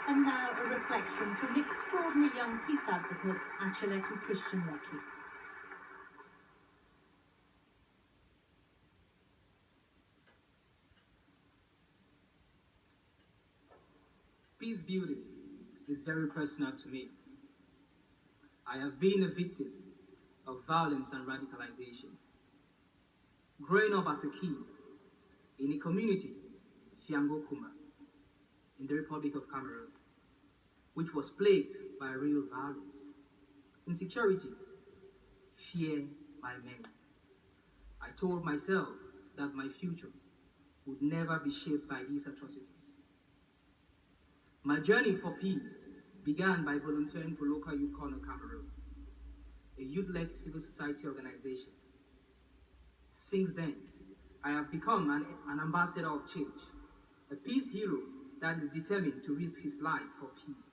And now a reflection from the extraordinary young peace advocate, Achaleke. Peace building is very personal to me. I have been a victim of violence and radicalization. Growing up as a kid in a community, Fiangokuma, in the Republic of Cameroon, which was plagued by real violence, insecurity, fear by many. I told myself that my future would never be shaped by these atrocities. My journey for peace began by volunteering for local youth corner Cameroon, a youth-led civil society organization. Since then, I have become an ambassador of change, a peace hero that is determined to risk his life for peace,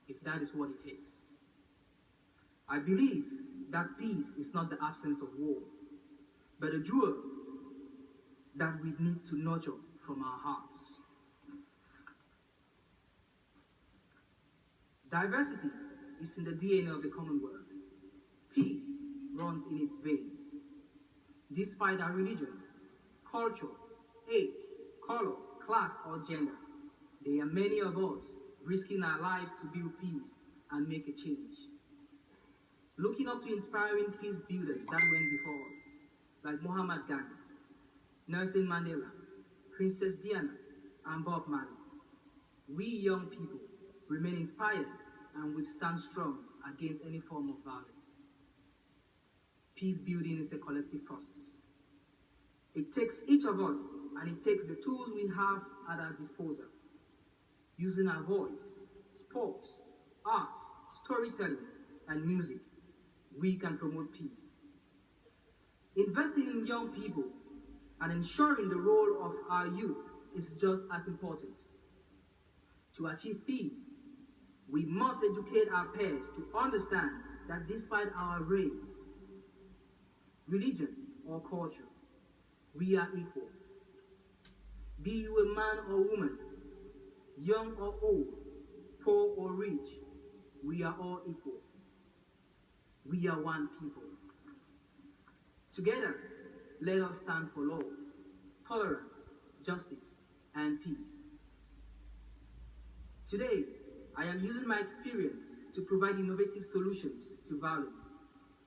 if that is what it takes. I believe that peace is not the absence of war, but a jewel that we need to nurture from our hearts. Diversity is in the DNA of the Commonwealth. Peace runs in its veins. Despite our religion, culture, age, color, class, or gender, there are many of us risking our lives to build peace and make a change. Looking up to inspiring peace builders that went before us, like Muhammad Gandhi, Nelson Mandela, Princess Diana, and Bob Marley, we young people remain inspired and will stand strong against any form of violence. Peace building is a collective process. It takes each of us, and it takes the tools we have at our disposal. Using our voice, sports, art, storytelling, and music, we can promote peace. Investing in young people and ensuring the role of our youth is just as important. To achieve peace, we must educate our peers to understand that despite our race, religion, or culture, we are equal. Be you a man or woman, young or old, poor or rich, we are all equal. We are one people. Together, let us stand for love, tolerance, justice, and peace. Today, I am using my experience to provide innovative solutions to violence,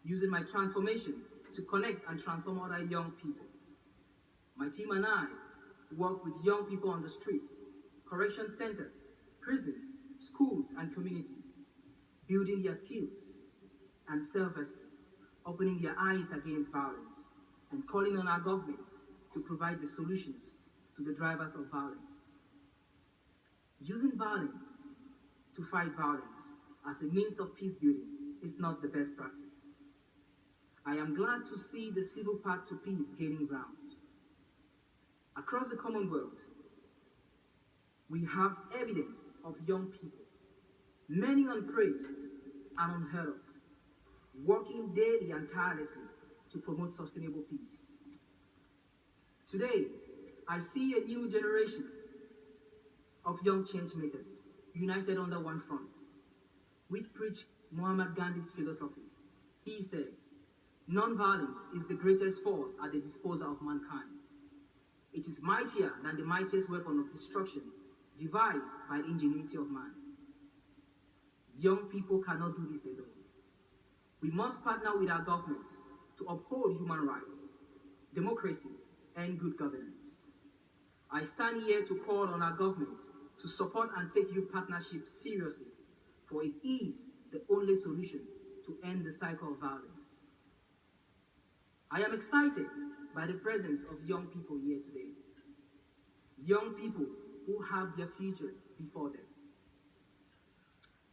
using my transformation to connect and transform other young people. My team and I work with young people on the streets, correction centers, prisons, schools, and communities, building their skills and self-esteem, opening their eyes against violence, and calling on our governments to provide the solutions to the drivers of violence. Using violence to fight violence as a means of peace building is not the best practice. I am glad to see the civil path to peace gaining ground. Across the Commonwealth, we have evidence of young people, many unpraised and unheard of, working daily and tirelessly to promote sustainable peace. Today, I see a new generation of young change makers united under one front, which preach Muhammad Gandhi's philosophy. He said, "Non-violence is the greatest force at the disposal of mankind. It is mightier than the mightiest weapon of destruction devised by the ingenuity of man." Young people cannot do this alone. We must partner with our governments to uphold human rights, democracy, and good governance. I stand here to call on our governments to support and take youth partnership seriously, for it is the only solution to end the cycle of violence. I am excited by the presence of young people here today. Young people who have their futures before them.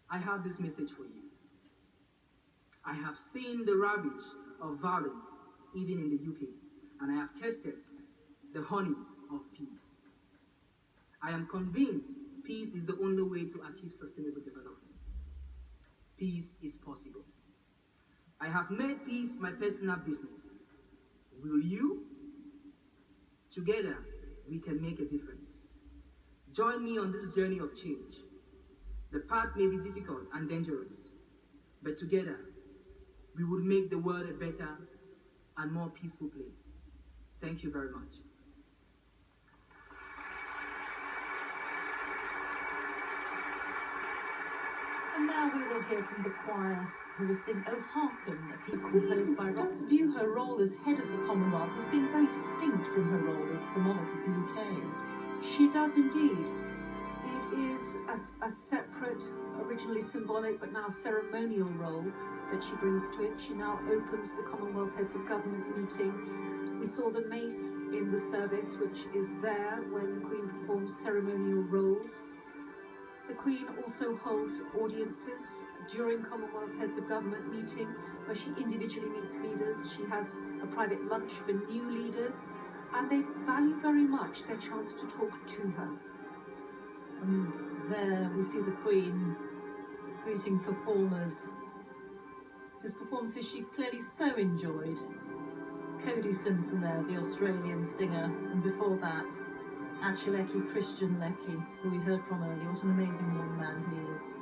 I have this message for you. I have seen the ravage of violence even in the UK, and I have tasted the honey of peace. I am convinced peace is the only way to achieve sustainable development. Peace is possible. I have made peace my personal business. Will you? Together, we can make a difference. Join me on this journey of change. The path may be difficult and dangerous, but together, we would make the world a better and more peaceful place. Thank you very much. And now we will hear from the choir, who will sing O Hearken, a piece composed by Ross. View her role as head of the Commonwealth as being very distinct from her role as the monarch of the UK. She does indeed. It is a separate, originally symbolic but now ceremonial role that she brings to it. She now opens the Commonwealth Heads of Government meeting. We saw the mace in the service, which is there when the Queen performs ceremonial roles. The Queen also holds audiences during Commonwealth Heads of Government meeting where she individually meets leaders. She has a private lunch for new leaders, and they value very much their chance to talk to her. And there we see the Queen greeting performers, whose performances she clearly so enjoyed. Cody Simpson there, the Australian singer, and before that, Achaleke Christian Leckie, who we heard from earlier. What an amazing young man he is.